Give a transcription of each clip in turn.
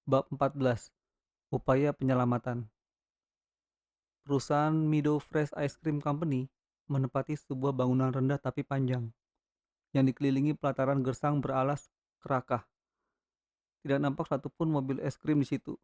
Bab 14. Upaya penyelamatan. Perusahaan Meadow Fresh Ice Cream Company menempati sebuah bangunan rendah tapi panjang, yang dikelilingi pelataran gersang beralas kerakah. Tidak nampak satupun mobil es krim di situ,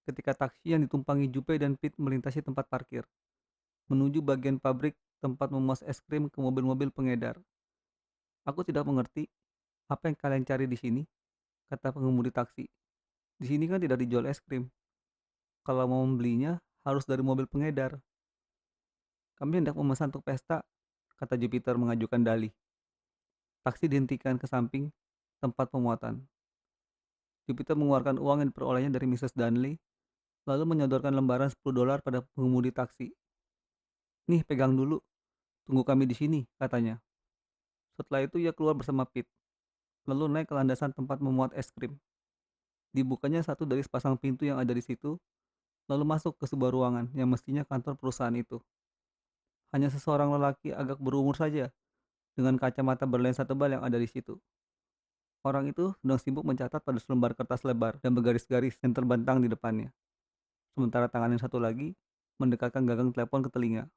ketika taksi yang ditumpangi Jupe dan Pete melintasi tempat parkir, menuju bagian pabrik tempat memuas es krim ke mobil-mobil pengedar. Aku tidak mengerti apa yang kalian cari di sini, kata pengemudi taksi. Di sini kan tidak dijual es krim. Kalau mau membelinya, harus dari mobil pengedar. Kami hendak memesan untuk pesta, kata Jupiter mengajukan dalih. Taksi dihentikan ke samping tempat pemuatan. Jupiter mengeluarkan uang yang diperolehnya dari Mrs. Dunley, lalu menyodorkan lembaran $10 pada pengemudi taksi. Nih, pegang dulu. Tunggu kami di sini, katanya. Setelah itu ia keluar bersama Pete, lalu naik ke landasan tempat memuat es krim. Dibukanya satu dari sepasang pintu yang ada di situ, lalu masuk ke sebuah ruangan yang mestinya kantor perusahaan itu. Hanya seseorang lelaki agak berumur saja, dengan kacamata berlensa tebal yang ada di situ. Orang itu sedang sibuk mencatat pada selembar kertas lebar dan bergaris-garis yang terbentang di depannya. Sementara tangan yang satu lagi mendekatkan gagang telepon ke telinga.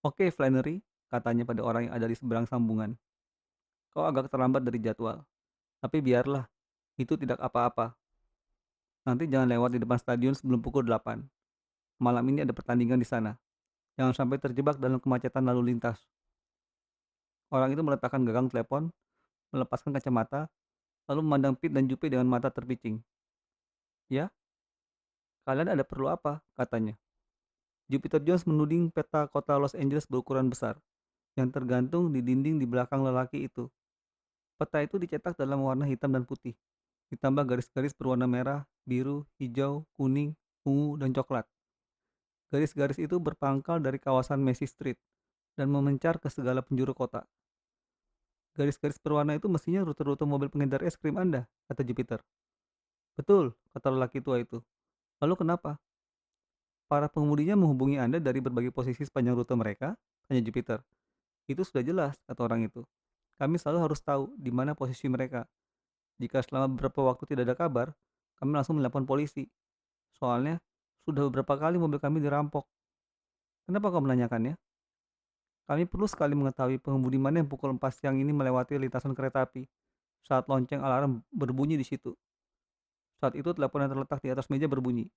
Oke, Flannery, katanya pada orang yang ada di seberang sambungan. Kau agak terlambat dari jadwal. Tapi biarlah, itu tidak apa-apa. Nanti jangan lewat di depan stadion sebelum pukul 8. Malam ini ada pertandingan di sana. Jangan sampai terjebak dalam kemacetan lalu lintas. Orang itu meletakkan gagang telepon, melepaskan kacamata, lalu memandang Pete dan Jupe dengan mata terpicing. Ya, kalian ada perlu apa? Katanya. Jupiter Jones menuding peta kota Los Angeles berukuran besar, yang tergantung di dinding di belakang lelaki itu. Peta itu dicetak dalam warna hitam dan putih, ditambah garis-garis berwarna merah, biru, hijau, kuning, ungu, dan coklat. Garis-garis itu berpangkal dari kawasan Macy Street dan memencar ke segala penjuru kota. Garis-garis berwarna itu mestinya rute-rute mobil pengedar es krim Anda, kata Jupiter. Betul, kata lelaki tua itu. Lalu kenapa? Para pengemudinya menghubungi Anda dari berbagai posisi sepanjang rute mereka? Tanya Jupiter. Itu sudah jelas, kata orang itu. Kami selalu harus tahu di mana posisi mereka. Jika selama beberapa waktu tidak ada kabar, kami langsung menelpon polisi. Soalnya, sudah beberapa kali mobil kami dirampok. Kenapa kau menanyakannya? Kami perlu sekali mengetahui pengemudi mana yang pukul 4 siang ini melewati lintasan kereta api saat lonceng alarm berbunyi di situ. Saat itu telepon yang terletak di atas meja berbunyi.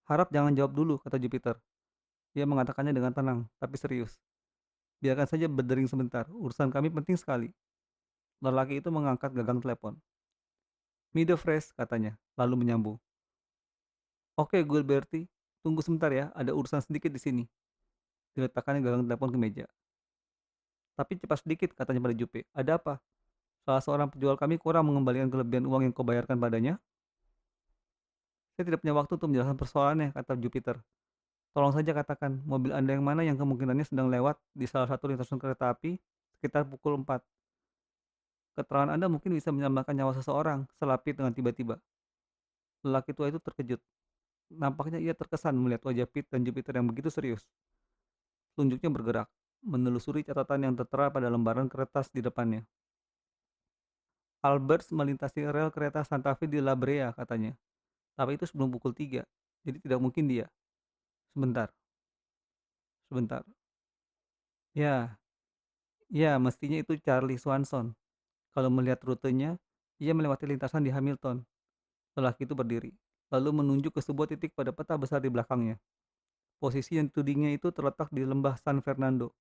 Harap jangan jawab dulu, kata Jupiter. Dia mengatakannya dengan tenang, tapi serius. Biarkan saja berdering sebentar, urusan kami penting sekali. Lelaki itu mengangkat gagang telepon. Mide fresh, katanya, lalu menyambung. Oke, Gilberti, tunggu sebentar ya, ada urusan sedikit di sini. Diletakkannya gagang telepon ke meja. Tapi cepat sedikit, katanya pada Jupe. Ada apa? Salah seorang penjual kami kurang mengembalikan kelebihan uang yang kau bayarkan padanya. Saya tidak punya waktu untuk menjelaskan persoalannya, kata Jupiter. Tolong saja katakan, mobil Anda yang mana yang kemungkinannya sedang lewat di salah satu lintasan kereta api sekitar pukul 4. Keterangan Anda mungkin bisa menyelamatkan nyawa seseorang, selapit dengan tiba-tiba. Lelaki tua itu terkejut. Nampaknya ia terkesan melihat wajah Pete dan Jupiter yang begitu serius. Telunjuknya bergerak, menelusuri catatan yang tertera pada lembaran kertas di depannya. Alberts melintasi rel kereta Santa Fe di La Brea, katanya. Tapi itu sebelum pukul 3, jadi tidak mungkin dia. Sebentar, sebentar. Ya, ya mestinya itu Charlie Swanson. Kalau melihat rutenya, ia melewati lintasan di Hamilton. Lelaki itu berdiri, lalu menunjuk ke sebuah titik pada peta besar di belakangnya. Posisi yang ditudingnya itu terletak di lembah San Fernando.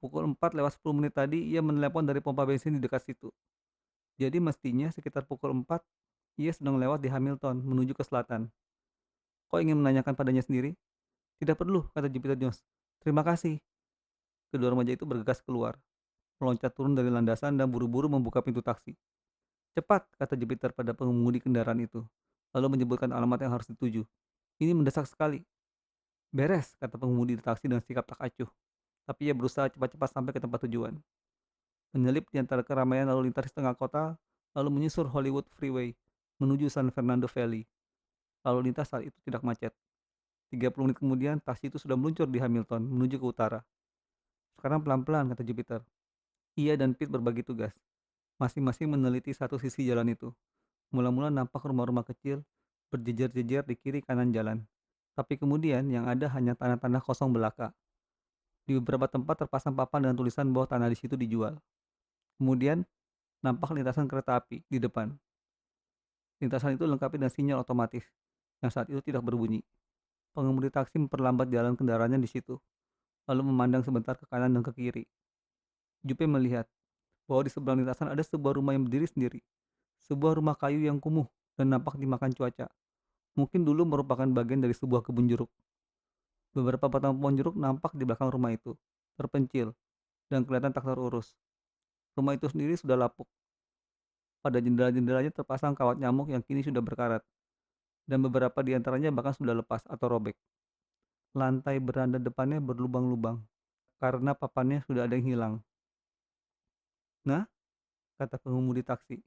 Pukul 4 lewat 10 menit tadi, ia menelepon dari pompa bensin di dekat situ. Jadi mestinya sekitar pukul 4, ia sedang lewat di Hamilton menuju ke selatan. Kau ingin menanyakan padanya sendiri? Tidak perlu, kata Jupiter Jones. Terima kasih. Kedua remaja itu bergegas keluar, meloncat turun dari landasan dan buru-buru membuka pintu taksi. Cepat, kata Jupiter pada pengemudi kendaraan itu, lalu menyebutkan alamat yang harus dituju. Ini mendesak sekali. Beres, kata pengemudi taksi dengan sikap tak acuh. Tapi ia berusaha cepat-cepat sampai ke tempat tujuan. Menyelip di antara keramaian lalu lintas di tengah kota, lalu menyusur Hollywood Freeway, menuju San Fernando Valley. Lalu lintas saat itu tidak macet. 30 menit kemudian, taksi itu sudah meluncur di Hamilton, menuju ke utara. Sekarang pelan-pelan, kata Jupiter. Ia dan Pete berbagi tugas. Masing-masing meneliti satu sisi jalan itu, Mula-mula nampak rumah-rumah kecil berjejer-jejer di kiri kanan jalan. Tapi kemudian yang ada hanya tanah-tanah kosong belaka. Di beberapa tempat terpasang papan dengan tulisan bahwa tanah di situ dijual. Kemudian nampak lintasan kereta api di depan. Lintasan itu dilengkapi dengan sinyal otomatis yang saat itu tidak berbunyi. Pengemudi taksi memperlambat jalan kendaraannya di situ, lalu memandang sebentar ke kanan dan ke kiri. Jupe melihat bahwa di seberang lintasan ada sebuah rumah yang berdiri sendiri. Sebuah rumah kayu yang kumuh dan nampak dimakan cuaca. Mungkin dulu merupakan bagian dari sebuah kebun jeruk. Beberapa batang pohon jeruk nampak di belakang rumah itu, terpencil dan kelihatan tak terurus. Rumah itu sendiri sudah lapuk. Pada jendela-jendelanya terpasang kawat nyamuk yang kini sudah berkarat, dan beberapa di antaranya bahkan sudah lepas atau robek. Lantai beranda depannya berlubang-lubang, karena papannya sudah ada yang hilang. Nah, kata pengemudi taksi.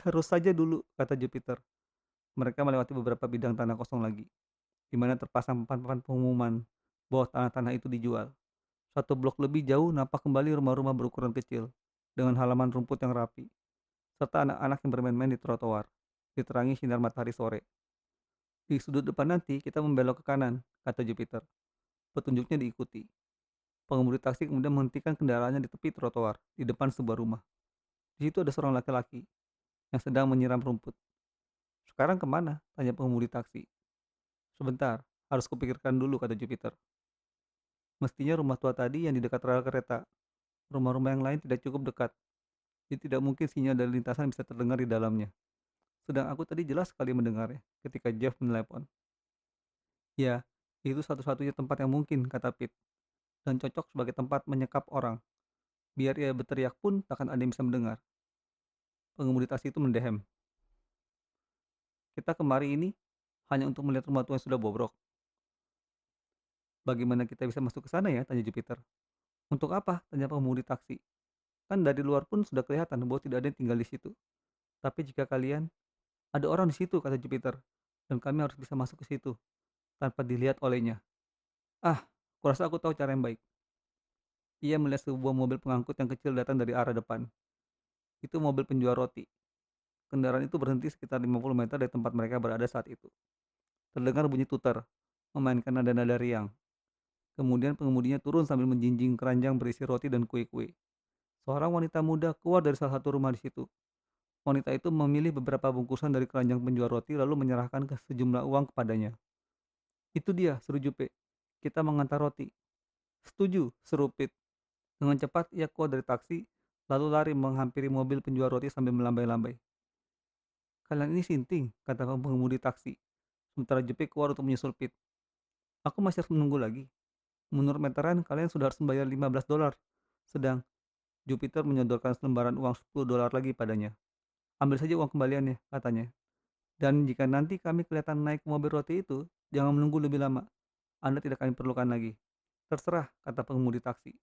Terus saja dulu, kata Jupiter. Mereka melewati beberapa bidang tanah kosong lagi, di mana terpasang papan-papan pengumuman bahwa tanah-tanah itu dijual. Satu blok lebih jauh nampak kembali rumah-rumah berukuran kecil, dengan halaman rumput yang rapi, serta anak-anak yang bermain-main di trotoar, diterangi sinar matahari sore. Di sudut depan nanti kita membelok ke kanan, kata Jupiter. Petunjuknya diikuti. Pengemudi taksi kemudian menghentikan kendaraannya di tepi trotoar, di depan sebuah rumah. Di situ ada seorang laki-laki yang sedang menyiram rumput. Sekarang kemana? Tanya pengemudi taksi. Sebentar, harus kupikirkan dulu, kata Jupiter. Mestinya rumah tua tadi yang di dekat rel kereta. Rumah-rumah yang lain tidak cukup dekat. Jadi tidak mungkin sinyal dari lintasan bisa terdengar di dalamnya. Sedang aku tadi jelas sekali mendengarnya ketika Jeff menelepon. Ya, itu satu-satunya tempat yang mungkin, kata Pete, dan cocok sebagai tempat menyekap orang. Biar ia berteriak pun takkan ada yang bisa mendengar. Pengemudi taksi itu mendehem. Kita kemari ini hanya untuk melihat rumah tua yang sudah bobrok. Bagaimana kita bisa masuk ke sana ya? Tanya Jupiter. Untuk apa? Tanya pengemudi taksi. Kan dari luar pun sudah kelihatan bahwa tidak ada yang tinggal di situ. Tapi jika kalian, ada orang di situ, kata Jupiter. Dan kami harus bisa masuk ke situ, tanpa dilihat olehnya. Ah, kurasa aku tahu cara yang baik. Ia melihat sebuah mobil pengangkut yang kecil datang dari arah depan. Itu mobil penjual roti. Kendaraan itu berhenti sekitar 50 meter dari tempat mereka berada saat itu. Terdengar bunyi tuter, memainkan nada-nada riang. Kemudian pengemudinya turun sambil menjinjing keranjang berisi roti dan kue-kue. Seorang wanita muda keluar dari salah satu rumah di situ. Wanita itu memilih beberapa bungkusan dari keranjang penjual roti lalu menyerahkan ke sejumlah uang kepadanya. Itu dia, seru Jupe. Kita mengantar roti. Setuju, seru Pete. Dengan cepat ia keluar dari taksi, lalu lari menghampiri mobil penjual roti sambil melambai-lambai. Kalian ini sinting, kata pengemudi taksi. Sementara Jupe keluar untuk menyusul Pete. Aku masih harus menunggu lagi. Menurut meteran, kalian sudah harus membayar $15. Sedang Jupiter menyodorkan selembaran uang $10 lagi padanya. Ambil saja uang kembaliannya, katanya. Dan jika nanti kami kelihatan naik mobil roti itu, jangan menunggu lebih lama. Anda tidak kami perlukan lagi. Terserah, kata pengemudi taksi.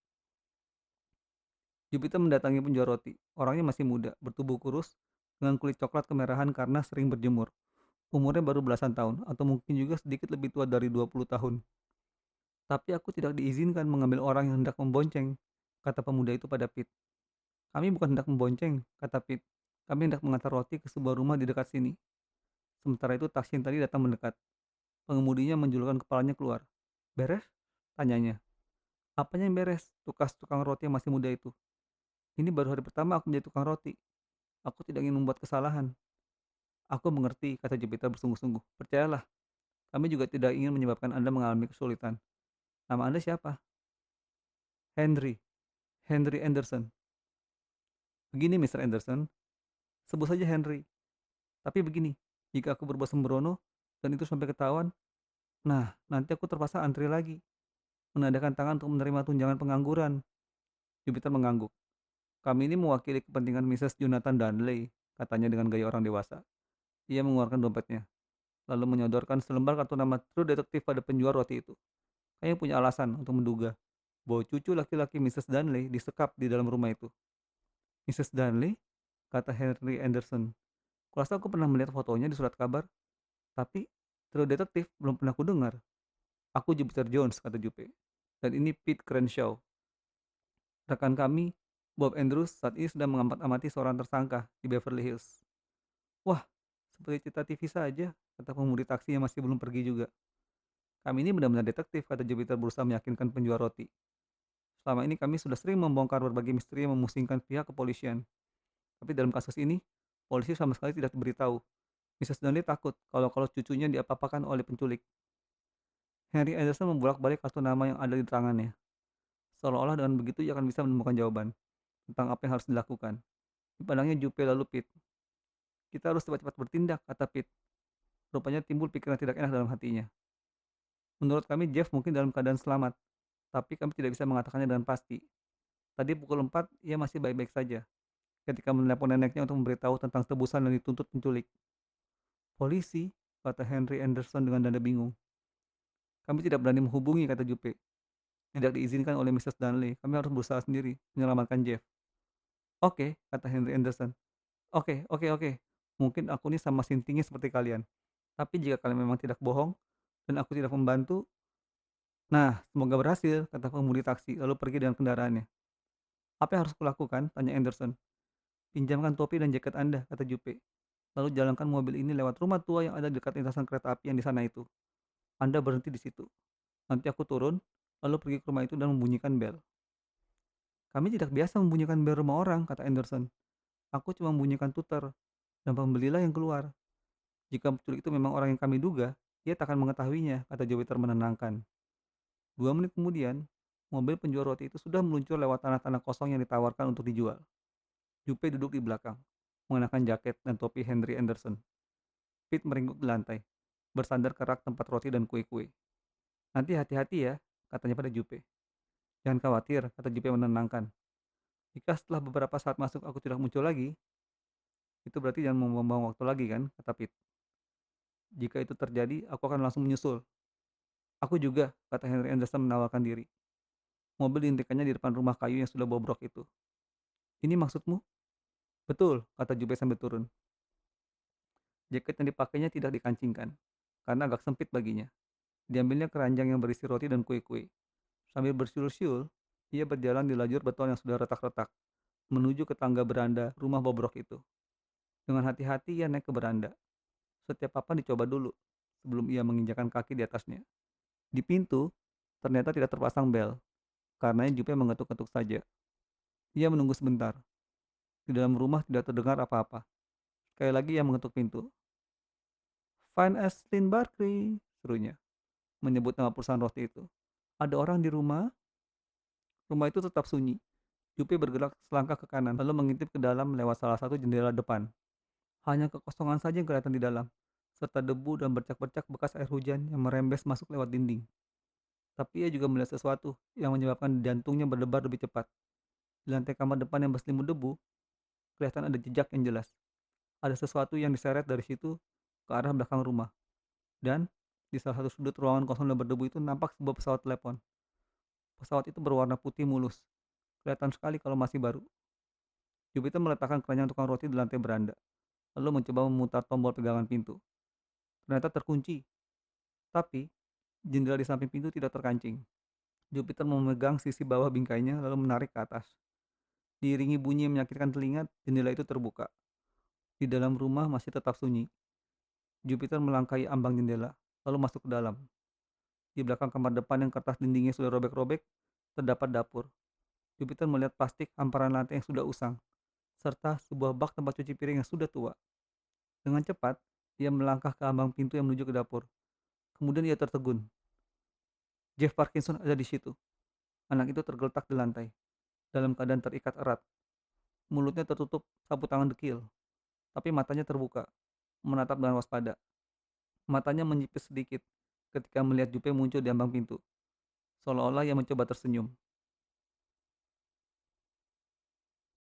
Jupiter mendatangi penjual roti. Orangnya masih muda, bertubuh kurus, dengan kulit coklat kemerahan karena sering berjemur. Umurnya baru belasan tahun, atau mungkin juga sedikit lebih tua dari 20 tahun. Tapi aku tidak diizinkan mengambil orang yang hendak membonceng, kata pemuda itu pada Pete. Kami bukan hendak membonceng, kata Pete. Kami hendak mengantar roti ke sebuah rumah di dekat sini. Sementara itu taksi yang tadi datang mendekat. Pengemudinya menjulurkan kepalanya keluar. Beres? Tanyanya. Apanya yang beres? Tukas tukang roti yang masih muda itu. Ini baru hari pertama aku menjadi tukang roti. Aku tidak ingin membuat kesalahan. Aku mengerti, kata Jupiter bersungguh-sungguh. Percayalah, kami juga tidak ingin menyebabkan Anda mengalami kesulitan. Nama Anda siapa? Henry. Henry Anderson. Begini, Mr. Anderson. Sebut saja Henry. Tapi begini, jika aku berbuat sembrono dan itu sampai ketahuan, nah, nanti aku terpaksa antri lagi. Menandakan tangan untuk menerima tunjangan pengangguran. Jupiter mengangguk. Kami ini mewakili kepentingan Mrs. Jonathan Dunley, katanya dengan gaya orang dewasa. Ia mengeluarkan dompetnya, lalu menyodorkan selembar kartu nama True Detective pada penjual roti itu. Kami punya alasan untuk menduga bahwa cucu laki-laki Mrs. Dunley disekap di dalam rumah itu. Mrs. Dunley? Kata Henry Anderson. Kurasa aku pernah melihat fotonya di surat kabar, tapi True Detective belum pernah kudengar. Aku Jupiter Jones, kata Jupe. Dan ini Pete Crenshaw. Rekan kami, Bob Andrews, saat ini sedang mengamati seorang tersangka di Beverly Hills. Wah, seperti cerita TV saja, kata pengemudi taksi yang masih belum pergi juga. Kami ini benar-benar detektif, kata Jupiter berusaha meyakinkan penjual roti. Selama ini kami sudah sering membongkar berbagai misteri yang memusingkan pihak kepolisian. Tapi dalam kasus ini, polisi sama sekali tidak diberitahu. Mrs. Donnelly takut kalau cucunya diapa-apakan oleh penculik. Henry Anderson membolak-balik kartu nama yang ada di tangannya. Seolah-olah dengan begitu ia akan bisa menemukan jawaban tentang apa yang harus dilakukan. Dipandangnya Jupe lalu Pete. Kita harus cepat-cepat bertindak, kata Pete. Rupanya timbul pikiran tidak enak dalam hatinya. Menurut kami Jeff mungkin dalam keadaan selamat, tapi kami tidak bisa mengatakannya dengan pasti. Tadi pukul 4 ia masih baik-baik saja ketika menelepon neneknya untuk memberitahu tentang tebusan yang dituntut penculik. Polisi, kata Henry Anderson dengan nada bingung. Kami tidak berani menghubungi, kata Jupe. Tidak diizinkan oleh Mrs. Dunley. Kami harus berusaha sendiri menyelamatkan Jeff. Oke, kata Henry Anderson. Oke. Mungkin aku ini sama sintingnya seperti kalian. Tapi jika kalian memang tidak bohong dan aku tidak membantu, nah, semoga berhasil, kata pengemudi taksi lalu pergi dengan kendaraannya. Apa yang harus kulakukan? Tanya Anderson. Pinjamkan topi dan jaket Anda, kata Jupe. Lalu jalankan mobil ini lewat rumah tua yang ada dekat lintasan kereta api yang di sana itu. Anda berhenti di situ. Nanti aku turun, lalu pergi ke rumah itu dan membunyikan bel. Kami tidak biasa membunyikan bel rumah orang, kata Anderson. Aku cuma membunyikan tuter, dan pembelilah yang keluar. Jika penculik itu memang orang yang kami duga, ia tak akan mengetahuinya, kata Jupiter menenangkan. 2 menit kemudian, mobil penjual roti itu sudah meluncur lewat tanah-tanah kosong yang ditawarkan untuk dijual. Jupe duduk di belakang, mengenakan jaket dan topi Henry Anderson. Pete meringkuk di lantai, bersandar ke rak tempat roti dan kue-kue. Nanti hati-hati ya, katanya pada Jupe. Jangan khawatir, kata Jupe menenangkan. Jika setelah beberapa saat masuk aku tidak muncul lagi, itu berarti jangan membuang waktu lagi kan, kata Pete. Jika itu terjadi, aku akan langsung menyusul. Aku juga, kata Henry Anderson menawarkan diri. Mobil dihentikannya di depan rumah kayu yang sudah bobrok itu. Ini maksudmu? Betul, kata Jupe sambil turun. Jaket yang dipakainya tidak dikancingkan, karena agak sempit baginya. Diambilnya keranjang yang berisi roti dan kue-kue. Sambil bersiul-siul, ia berjalan di lajur beton yang sudah retak-retak, menuju ke tangga beranda rumah bobrok itu. Dengan hati-hati ia naik ke beranda. Setiap papan dicoba dulu, sebelum ia menginjakan kaki di atasnya. Di pintu, ternyata tidak terpasang bel, karena Jupe mengetuk-ketuk saja. Ia menunggu sebentar. Di dalam rumah tidak terdengar apa-apa. Sekali lagi ia mengetuk pintu. Fine Ashlyn Barkley, serunya, menyebut nama perusahaan roti itu. Ada orang di rumah? Rumah itu tetap sunyi. Jupe bergerak selangkah ke kanan, lalu mengintip ke dalam lewat salah satu jendela depan. Hanya kekosongan saja yang kelihatan di dalam, serta debu dan bercak-bercak bekas air hujan yang merembes masuk lewat dinding. Tapi ia juga melihat sesuatu yang menyebabkan jantungnya berdebar lebih cepat. Di lantai kamar depan yang berselimut debu, kelihatan ada jejak yang jelas. Ada sesuatu yang diseret dari situ ke arah belakang rumah. Dan di salah satu sudut ruangan kosong dan berdebu itu nampak sebuah pesawat telepon. Pesawat itu berwarna putih mulus. Kelihatan sekali kalau masih baru. Jupiter meletakkan keranjang tukang roti di lantai beranda, lalu mencoba memutar tombol pegangan pintu. Ternyata terkunci, tapi jendela di samping pintu tidak terkancing. Jupiter memegang sisi bawah bingkainya lalu menarik ke atas. Diiringi bunyi yang menyakitkan telinga, jendela itu terbuka. Di dalam rumah masih tetap sunyi. Jupiter melangkahi ambang jendela, lalu masuk ke dalam. Di belakang kamar depan yang kertas dindingnya sudah robek-robek, terdapat dapur. Jupiter melihat plastik hamparan lantai yang sudah usang, serta sebuah bak tempat cuci piring yang sudah tua. Dengan cepat, ia melangkah ke ambang pintu yang menuju ke dapur. Kemudian ia tertegun. Jeff Parkinson ada di situ. Anak itu tergeletak di lantai, dalam keadaan terikat erat. Mulutnya tertutup sapu tangan dekil, tapi matanya terbuka, menatap dengan waspada. Matanya menyipis sedikit ketika melihat Jupe muncul di ambang pintu, seolah-olah ia mencoba tersenyum.